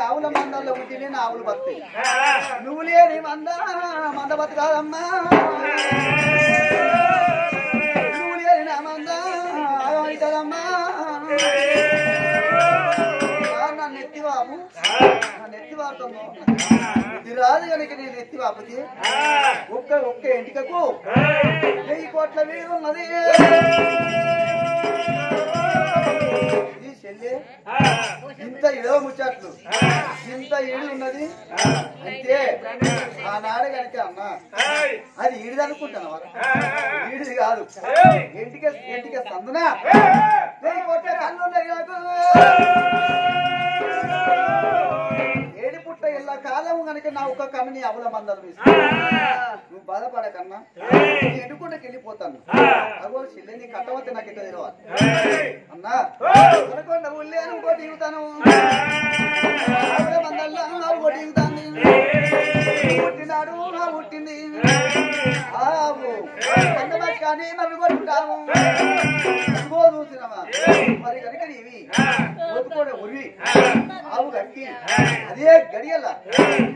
ఆవుల మందల్లో పుట్టినే నా ఆవులు బతాయి నువ్వు లేని మంద బతకాదమ్మా నువ్వు లేని నా మంద అవుతాదమ్మా నన్ను ఎత్తి బాబు నన్ను ఎత్తి వాడుతాము ఇది రాదు కనుక నేను ఎత్తి బాపుకి ఒక్క ఎంటికకు 1000 కోట్ల వీరు ఉన్నది ఇంత ఇడవ ముచ్చట్లు ఇంత ఈడు ఉన్నది అంటే ఆనాడు కనుక అన్నా అది ఈడిది అనుకుంటాను ఈడిది కాదు ఇంటికి సందునా కళ్ళు ఉన్నాయి నాకు ఏడి పుట్ట ఇలా కాలం కనుక నా ఒక్క కన్నుని అవల మందలు నువ్వు బాధపడకన్నా ఎడుకుంటకి వెళ్ళిపోతాను అగో చెల్లె నీ కట్టవతే నాకు ఇట్లా తెలవాలి అన్నా అనుకోండి ఉల్లి అని ఇంకోటి ఇగుతాను మందల్లో ఇంకోటి ఇగుతాను పుట్టినాడు పుట్టింది కానీ మరి కొట్టుకుంటాము ఇంకో చూసినావా మరి కనుక ఇవి కొట్టుకోడే ఉరివి ఆవు కట్టి అదే గడియల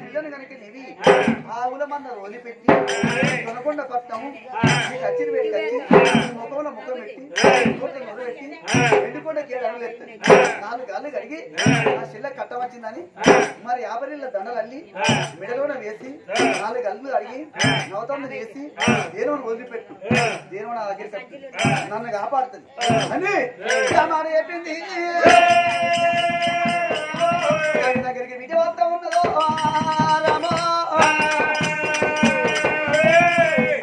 పిల్లని కనుక ఇవి ఆవుల మంద వదిలిపెట్టి కొనకొండ పట్టము కచ్చిని పెట్టి కచ్చి ముఖంలో ముఖం పెట్టి కోట్ల మొదలు పెట్టి ఎండుకొండ 7 అడుగులు ఎత్తుంది 4 గాళ్ళు కడిగి ఆ శిల్ల కట్టవచ్చిందని మరి 50 దండలు అల్లి మెడలోన వేసి 4 గల్లు అడిగి నవతమ్మ వేసి దేవుని వదిలిపెట్టు దేవుని నా దగ్గర కట్టి నన్ను కాపాడుతుంది అని మాట చెప్పింది దగ్గరికి విజయ వస్తా ఉన్నదో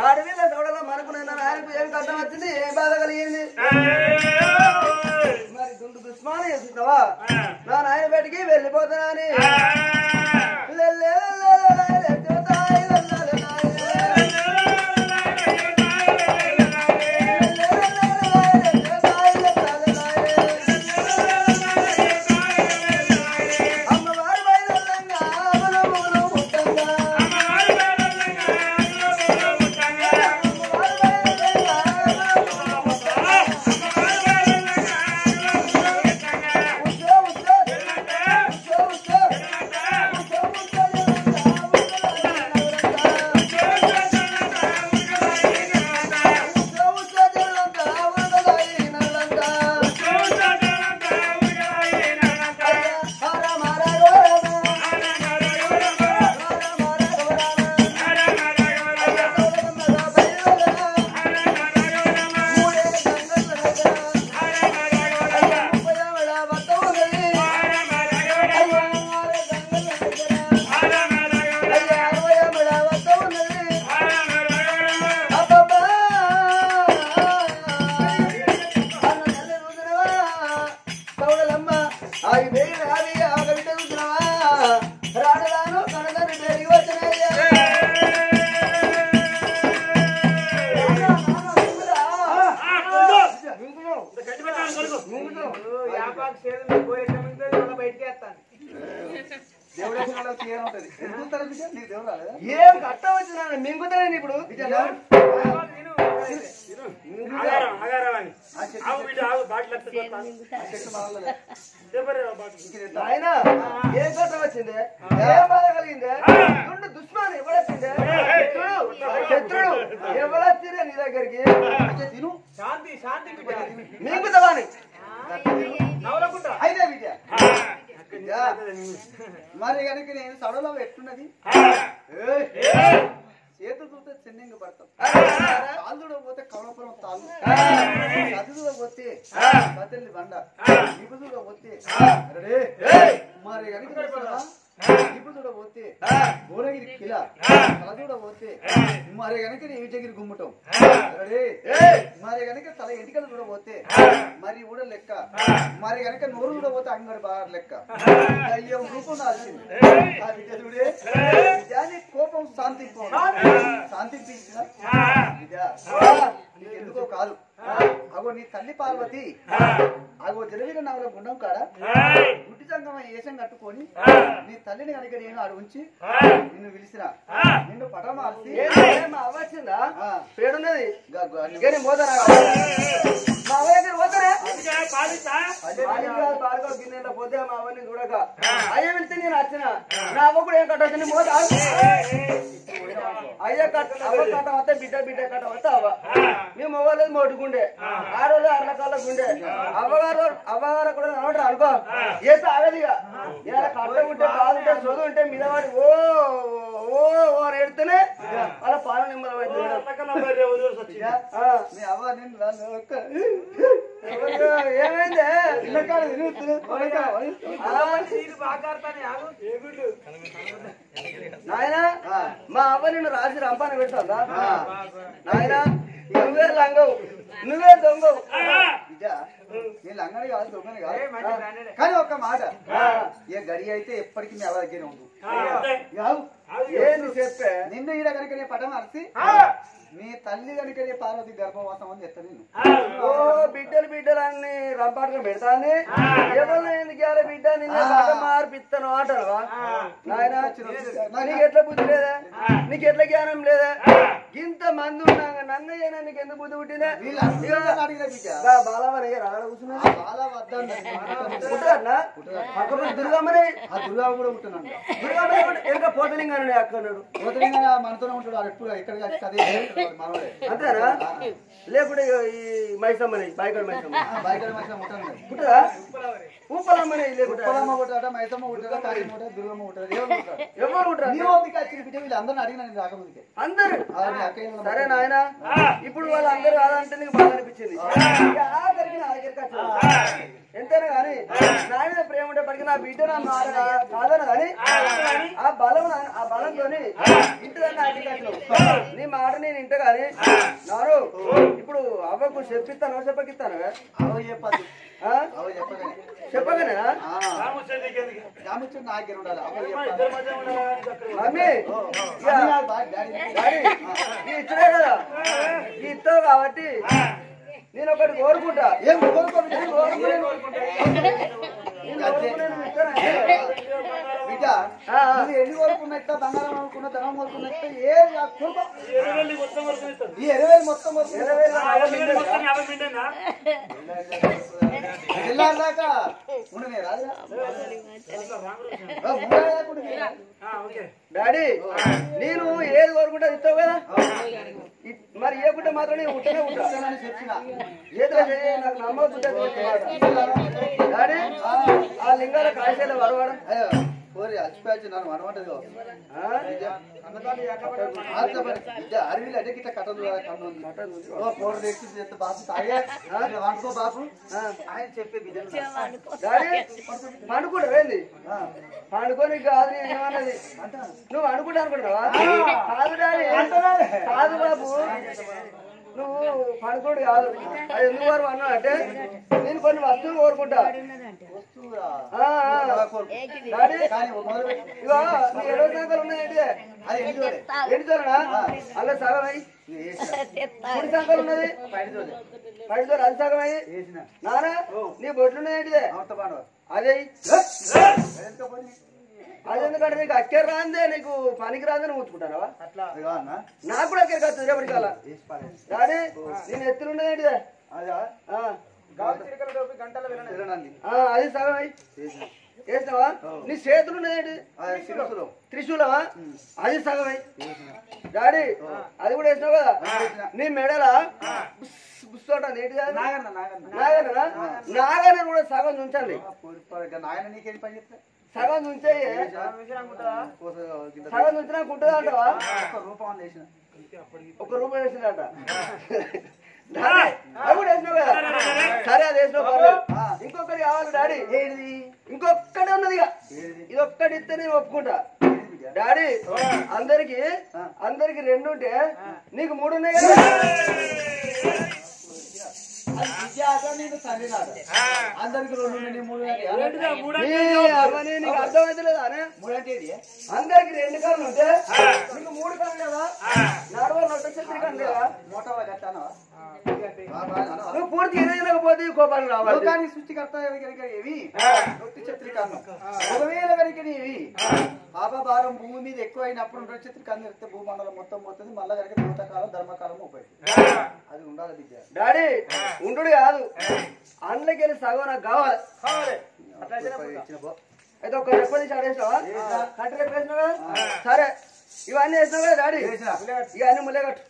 అడవిలో చూడలో మనకు ఆయనకు ఏం కష్టం వచ్చింది ఏం బాధ కలిగింది మరి దుండు దుష్మానం చేస్తున్నావా నా నాయన బయటికి వెళ్ళిపోతానని ఏం కట్ట వచ్చిన మింగుతాను ఇప్పుడు ఆయన ఏం కట్ట వచ్చింది ఏం బాధ కలిగిందే దుండు దుష్మాన్ ఎవరొచ్చిందే శత్రుడు ఎవరొచ్చిందే నీ దగ్గరికి తిను శాంతి శాంతి మింగుతావాని అయితే విద్య మరి కనుక నేను సడలో ఎట్టున్నది చేతు చూస్తే చెన్నింగ్ పడతాం తాళ్ళు పోతే కవలపురం తాళ్ళు చదువులో పోతే బద్దెల్లి బండ ఇపుదులో పోతే మరి కనుక ఇప్పుడు చూడబోతే భువనగిరి కిలా తల చూడ పోతే మరి గనక విజయగిరి గుమ్మటం మరి గనక తల ఎంటికలు చూడబోతే మరి ఊడ లెక్క మరి గనక నోరు చూడబోతే అంగడి బాగా లెక్క అయ్యం రూపం దాల్చింది ఆ విద్య చూడే విద్యాన్ని కోపం శాంతి శాంతి విద్య ఎందుకో కాదు అగో నీ తల్లి పార్వతి అగో జలవీర నవల గుండం కాడ గుడ్డి సంగమ ఏషం కట్టుకొని నీ తల్లిని కనుక నేను అడుగుంచి నిన్ను పిలిచిన నిన్ను పట మార్చి అవ్వచ్చిందా పేడున్నది పోతారా మా అవ్వ దగ్గర పోతారా పాడుకో గిన్నెలో పోతే మా అవ్వని చూడక అయ్య వెళ్తే నేను వచ్చిన నా అవ్వ కూడా ఏం కట్టవచ్చు పోతా అయ్య కట్ట వస్తే బిడ్డ బిడ్డ కట్ట వస్తే అవ్వ మేము అవ్వలేదు మోటుకుండే ఆడోళ్ళు అర్లకాళ్ళకుండే అవ్వగారు కూడా అనవడం అనుకో ఏ తాగదిగా ఇలా కట్ట ఉంటే బాగుంటే చదువు ఉంటే మీదవాడి ఓ ఓ ఓ ఎడితేనే వాళ్ళ పాలన నిమ్మలమైంది ఏమైంది నాయన మా అవ్వ నిన్ను రాసి రంపాన పెడుతుందా నాయన నువ్వే లంగవు నువ్వే దొంగవు నీ లంగని కాదు దొంగని కాదు కానీ ఒక్క మాట ఏ గడి అయితే ఎప్పటికీ మీ అవ్వ దగ్గర ఉండు ఏంది చెప్పే నిన్ను ఈడ కనుక నీ పటం అరిసి నీ తల్లి కనుక నీ పార్వతి గర్భవాసం అని చెప్తా నేను ఓ బిడ్డలు అన్ని రంపాటగా పెడతాను ఎవరు ఎందుకు బిడ్డ నిన్న మార్పిస్తాను అంటావా నాయన నీకు ఎట్లా బుద్ధి లేదా నీకు ఎట్లా జ్ఞానం లేదా ఇంత మంది ఉన్నాక నన్ను అయినా నీకు ఎందుకు బుద్ధి పుట్టిందా బాలవని రాడ కూర్చున్నా దుర్గమ్మని దుర్గా కూడా ఉంటున్నాను దుర్గమ్మ ఎంత పోతలింగానే అక్కన్నాడు పోతలింగా మనతోనే ఉంటాడు ఎప్పుడు ఇక్కడ అంతేనా లేకుంటే ఈ మైసమ్మని బాయికడ మైసమ్మ పుట్టదా ఉప్పలమ్మని ఉప్పలమ్మ ఉంటాడ మైసమ్మ ఉంటాడా కాశీమ్మ ఉంటాడు దుర్గమ్మ ఉంటాడు ఎవరు ఉంటారు వీళ్ళందరూ అడిగిన నేను రాకముందుకే అందరు సరే నాయన ఇప్పుడు వాళ్ళందరూ కాదంటే నీకు బాగా అనిపించింది ఎంతైనా కానీ నాయన ప్రేమ ఉండేప్పటికీ నా బిడ్డ నా కాదన కానీ ఆ బలంతో ఇంటిదన్నా అడిగినట్లు నీ మాట నేను ఇంట కానీ నాను ఇప్పుడు అవ్వకు చెప్పిస్తాను చెప్పకిస్తాను చెప్పగానే మమ్మీ ఇచ్చడే కదా ఇస్తావు కాబట్టి నేను ఒకటి కోరుకుంటా ఏం బిడ్డ ఎన్ని కోరుకున్నట్ట బంగారం అనుకున్న ధనం కోరుకున్నట్ట ఈ 20,000 మొత్తం జిల్లాదాకా ఉండనే రాజా డాడీ నేను ఏది కోరుకుంటా ఇస్తావు కదా మరి ఏకుంటే మాత్రం నేను ఉంటేనే ఉంటానని చెప్పిన ఏదో నాకు నమ్మకం డాడీ ఆ లింగాల కాయలు వరవాడం కోరి అచ్చిపాచి నన్ను అనమాటది అరవిలు అదే గిట్ట కట్టదు పౌడర్ ఎక్కి బాబు తాగే వండుకో బాబు ఆయన చెప్పే పండుకుంటా ఏంది పండుకొని కాదు ఏమన్నది నువ్వు అనుకుంటా అనుకుంటున్నావా కాదు డాడీ కాదు బాబు నువ్వు పడుకోడు కాదు అది ఎందుకు వారు అన్నా అంటే నేను కొన్ని వస్తువులు కోరుకుంటా ఇగో నీ 20 సంఖ్యలు ఉన్నాయంటే ఎన్ని చూడనా అలా సగం అయ్యి 3 సంఖ్యలు ఉన్నది 5 అది సగం అయ్యి నానా నీ బొట్లున్నాయంటే అదే అదెందుకంటే నీకు అక్కర రాందే నీకు పనికి రాందని ఊచుకుంటానవా నాకు కూడా అక్కడికి వస్తుంది రేపటి కాల డాడీ నేను ఎత్తులున్నదేంటిదే అది సగం వేసినావా నీ చేతులు ఉన్నదేంటి త్రిశూలమా అది సగం డాడీ అది కూడా వేసినావు కదా నీ మెడలా బుస్తోట ఏంటిదా నాగన్న కూడా సగం ఉంచండి సగం నుంచే సగం నుంచినా ఉంటుందా అంటవా ఒక రూపాయి వేసిందట అది కూడా వేసినావు కదా సరే అది వేసినావు ఇంకొకటి కావాలి డాడీ ఇంకొక్కటి ఉన్నది ఇది ఒక్కటి ఇస్తే నేను ఒప్పుకుంటా బిడ్డ డాడీ అందరికి 2 ఉంటే నీకు 3 ఉన్నాయి కదా అందరికి 2 3 నీకు అర్థమైతే లేదా 3 అంటే అందరికి 2 కళ్ళు ఉంటే నీకు 3 కళ్ళు కదా నడవ నొట్టెత్తి కళ్ళు కదా మోటార్ కట్టాను నువ్వు పూర్తి ఎదగలేకపోతే కోపాలు రావాలి లోకాన్ని సృష్టికర్త ఏవి నొట్టి చిత్రీకరణ ఒకవేళ కనుక నీవి పాపభారం భూమి మీద ఎక్కువ అయినప్పుడు నొట్టి చిత్రీకరణ ఇస్తే భూమండలం మొత్తం పోతుంది మళ్ళా కనుక భూతకాలం ధర్మకాలం ఉపయోగపడుతుంది అది ఉండాలి బిడ్డ డాడీ ఉండు కాదు అందులోకి వెళ్ళి సగం నాకు కావాలి అయితే ఒక రెప్పది ఆడేసావా కట్టి రెప్పేసినావా సరే ఇవన్నీ వేసినావు కదా డాడీ ఇవన్నీ ముల్లెగట్టు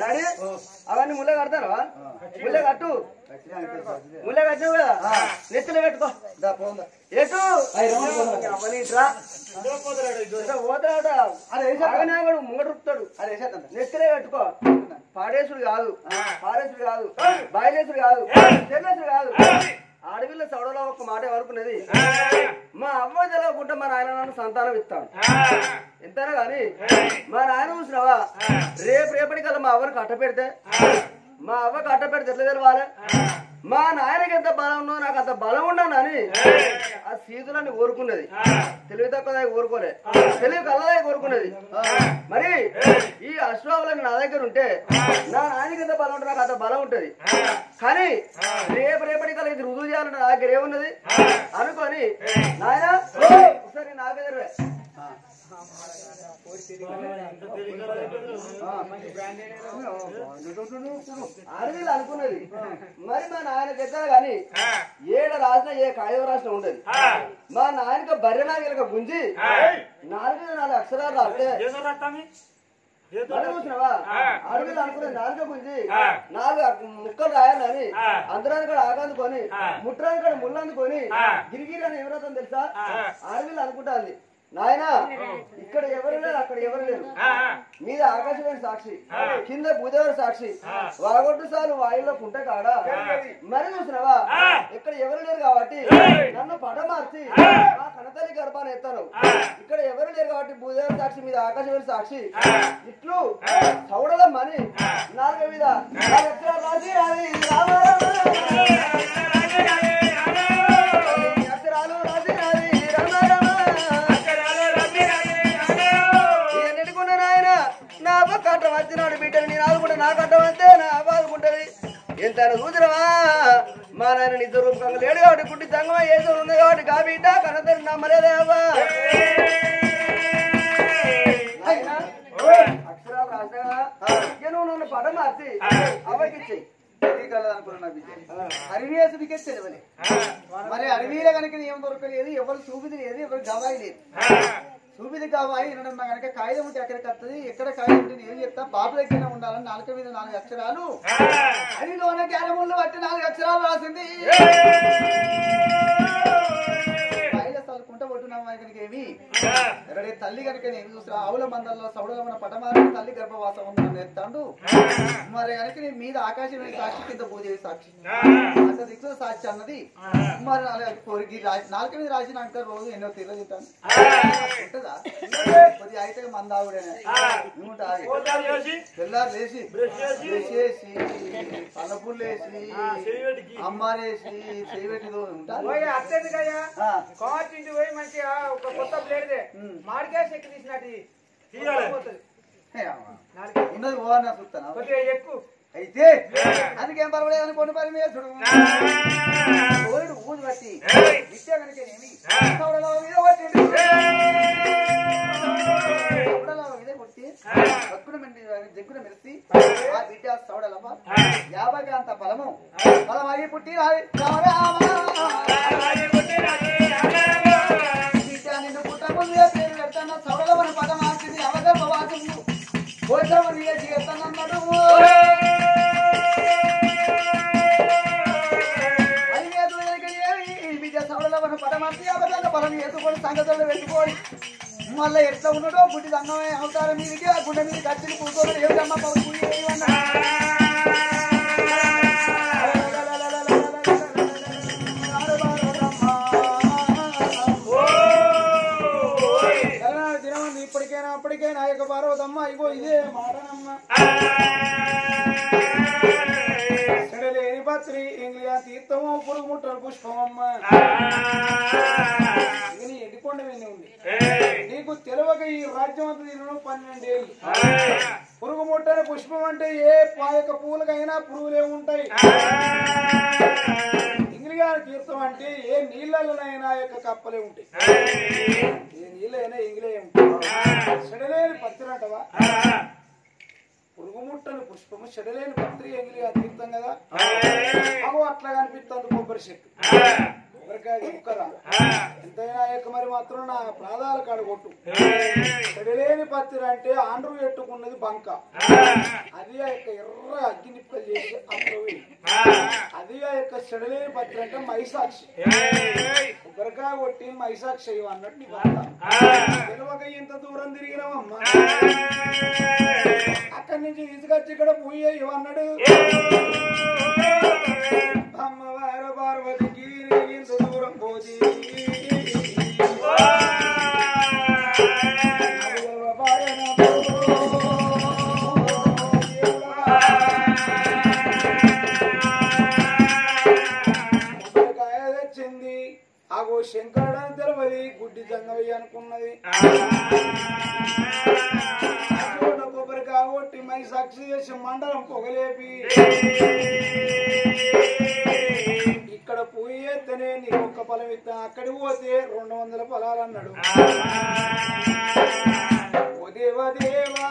డాడీ అవన్నీ ముల్లె కడతారా ముల్లె కట్టు ముల్లె కట్టినావు కదా నెత్తిలో పెట్టుకో ఎటు పోతాడు ముంగట రుపుతాడు నెత్తిలో పెట్టుకో పాడేసుడు కాదు బాయిలేసుడు కాదు చెల్లేసుడు కాదు అడవిలో చౌడలో ఒక మాట వరకున్నది మా అమ్మ తెలవకుంటే మా నాయన నన్ను సంతానం ఇస్తాను ఎంతైనా గాని మా నాయన చూసినావా రేపటికల్లా మా అవ్వని కట్ట పెడితే మా అవ్వ కట్ట పెడితే ఎట్లా తెలవాలి మా నాయనకి ఎంత బలం ఉన్నదో నాకు అంత బలం ఉండను అని ఆ సీతులని కోరుకున్నది తెలివి తక్కువ కోరుకోలే తెలివి కళ్ళదే కోరుకున్నది మరి ఈ అశ్వాములని నా దగ్గర ఉంటే నా నాయనకి ఎంత బలం ఉంటే నాకు అంత బలం ఉంటది కానీ రేపటికల్లా ఇది రుజువు చేయాలంటే నా దగ్గర ఏమున్నది అనుకొని నాయన ఒకసారి నా దగ్గర అడవిలు అనుకున్నది మరి మా నాయనకి ఎక్కడ గాని ఏడ రాసిన ఏ కాయవ రాసిన ఉండదు మా నాయనక బర్రె నాగలక గుంజి 4 అక్షరాలు రాస్తే చూసినావా అడవిలు అనుకున్నది 4 గుంజి 4 ముక్కలు రాయాలని అందరాని కూడా ఆగందుకొని ముట్రాని కూడా ముళ్ళందుకొని గిరిగిరి అని ఎవరైతే తెలుసా అడవిలు అనుకుంటాంది నాయనా ఇక్కడ ఎవరు లేరు అక్కడ ఎవరు లేరు మీద ఆకాశమైన సాక్షి కింద భూదేవరి సాక్షి వాగొట్టు సార్లు వాయుల్లో పుంట కాడ మరి చూసినావా ఇక్కడ ఎవరు లేరు కాబట్టి నన్ను పట మార్చి ఆ కనతల్లి గర్భాన్ని ఎత్తాను ఇక్కడ ఎవరు లేరు కాబట్టి భూదేవరి సాక్షి మీద ఆకాశమైన సాక్షి ఇట్లు చౌడలమ్మని 4 మీద 4 అక్షరాలు రాసి అక్షరాలు రాసి నా అవ్వ కట్టం వచ్చినాడు బిడ్డలు నేను ఆదుకుంటే నా కట్టం వస్తే నా అవ్వ ఆదుకుంటది ఎంత చూసినవా మా నాయన నిద్ర రూపకంగా లేడు కాబట్టి పుట్టి సంగమా ఏదో ఉంది కాబట్టి కా బిడ్డ కనతని నమ్మలేదే అవ్వ అక్షరాలు రాసా నువ్వు నన్ను పట మార్చి అవ్వకిచ్చి హరివేసుడికే తెలియలే మరి అడవిలో కనుక ఏం దొరకలేదు ఎవరు చూపిది లేదు ఎవరు గవాయి లేదు చూపిది కావాలి వినడం కనుక కాగితం ఉంటే ఎక్కడికి వస్తుంది ఎక్కడ కాగితం ఉంటే నేను చెప్తా బాబు దగ్గర ఉండాలని 4 మీద 4 అక్షరాలు అదిలోన క్యారముళ్ళు బట్టి 4 అక్షరాలు రాసింది చదువుకుంటా కొట్టున్నాం కనుక ఏమి ఎక్కడే తల్లి కనుక నేను చూసిన ఆవుల మందల్లో సౌడలో మన పటమారి తల్లి గర్భవాసం ఉందని ఎత్తాడు మరి కనుక నేను మీద ఆకాశం సాక్షి కింద పూజ సాక్షి అంత దిక్కు సాక్షి అన్నది మరి 4 మీద రాసినాక రోజు ఎన్నో తీర్లు తింటాను ఉంటుందా కొద్దిగా అయితే మందావుడేనే తెల్లారు లేచి వేసేసి పల్లపుల్లు వేసి అమ్మారేసి చేయబెట్టిదో ఉంటాను పోయి మంచిగా ఒక కొత్త ప్లేట్ మాడికాయ చెక్కి తీసినట్టు ఉన్నది పోవన్నా చూస్తాను ఎక్కువ అయితే అందుకేం పర్వాలేదు అనుకోండి పరమేశ్వరుడు ఊది బట్టి విద్య కనుకనేమి కొట్టి జగ్గున మెరిసి ఆ బిడ్డ సౌడలమ్మ 50 అంత బలము బలమై పుట్టి నిన్ను పుట్టముందే పేరు పెడతాను సౌడలమని పదం ఆచింది అవగర్భవాసం భోజనం చేస్తానన్నాడు సౌడలమని పదమార్చి అవగర్భ బలం ఎత్తుకొని సంగతులు పెట్టుకోని మళ్ళీ ఎట్లా ఉన్నాడో గుడ్డి దంగమే అవతారం మీదకి ఆ గుండె మీద కట్టిని కూర్చోని ఏదమ్మా పౌరు ఇగో ఇదే మాటనమ్మా చెడలేని పత్రి ఇంగ్లియా తీర్థము పురుగు ముట్టలు పుష్పమమ్మ ఇక నీ ఎండికొండ వెళ్ళి ఉంది నీకు తెలియక ఈ రాజ్యం అంతా తినడం 12 ఏళ్ళు పురుగు ముట్టని పుష్పం అంటే ఏ యొక్క పూలకైనా పురుగులే ఉంటాయి ఇంగ్లియా తీర్థం అంటే ఏ నీళ్ళలోనైనా యొక్క కప్పలే ఉంటాయి ఏ నీళ్ళైనా ఇంగ్లే ఉంటాయి చెడలేని పత్రి అంటవా పురుగు ముట్టని పుష్పము చెడలేని పత్రి ఎంగిలిగా తీర్థం కదా అవు అట్లా కనిపిస్తుంది కొబ్బరి చెట్టు కొబ్బరికాయ ముక్కరా ఎంతైనా యొక్క మరి మాత్రం నా ప్రాణాల కాడ కొట్టు చెడలేని పత్రి అంటే ఆండ్రు పెట్టుకున్నది బంక అది ఆ యొక్క ఎర్ర అగ్గి నిప్పలు చేసి అప్పుడు అది ఆ యొక్క చెడలేని పత్రి అంటే మైసాక్షి కొబ్బరికాయ కొట్టి మైసాక్షి అయ్యి అన్నట్టు నీ బంక తెలివక ఇంత దూరం తిరిగినామమ్మా అక్కడి నుంచి తీసుకొచ్చి ఇక్కడ పూయ ఇవన్నాడు అమ్మవారు పార్వతికి ఇంత దూరం పోది తెచ్చింది ఆగో శంకరుడని తెలవది గుడ్డి జంగవయ్య అనుకున్నది కొబ్బరికాయ కొట్టి మై సాక్షి చేసి మండలం పొగలేపి ఇక్కడ పూయి ఎత్తనే నీకు ఒక్క పొలం ఇస్తా అక్కడికి పోతే 200 పొలాలు అన్నాడు ఓ దేవా దేవా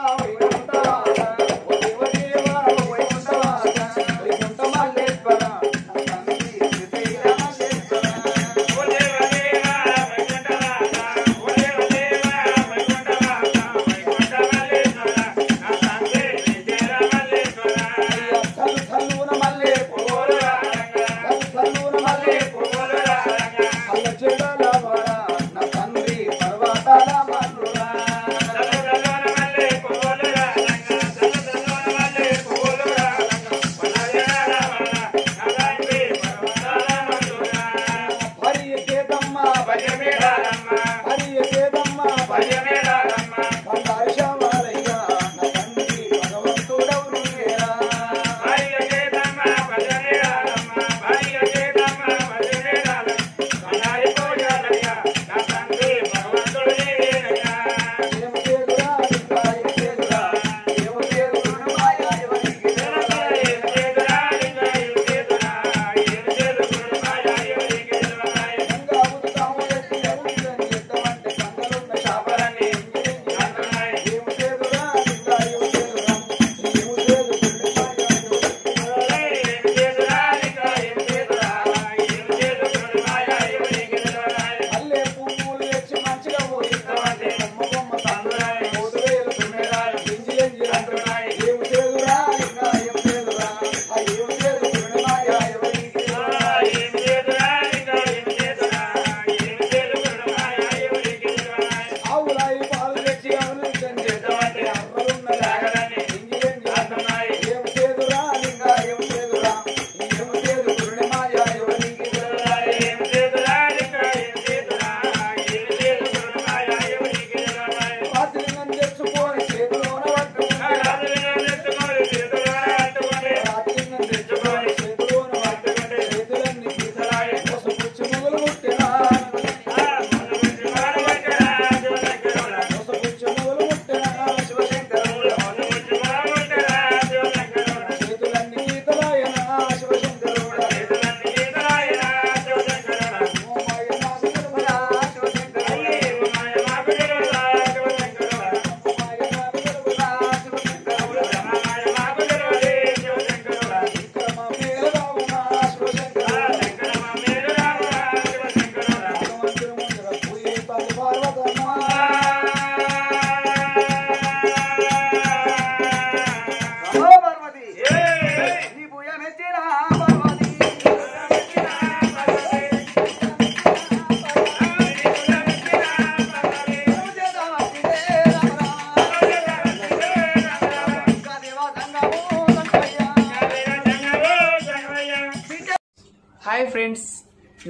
హాయ్ ఫ్రెండ్స్,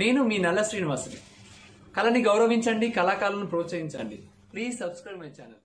నేను మీ నల్ల శ్రీనివాసుని. కళని గౌరవించండి, కళాకారులను ప్రోత్సహించండి. Please subscribe my channel.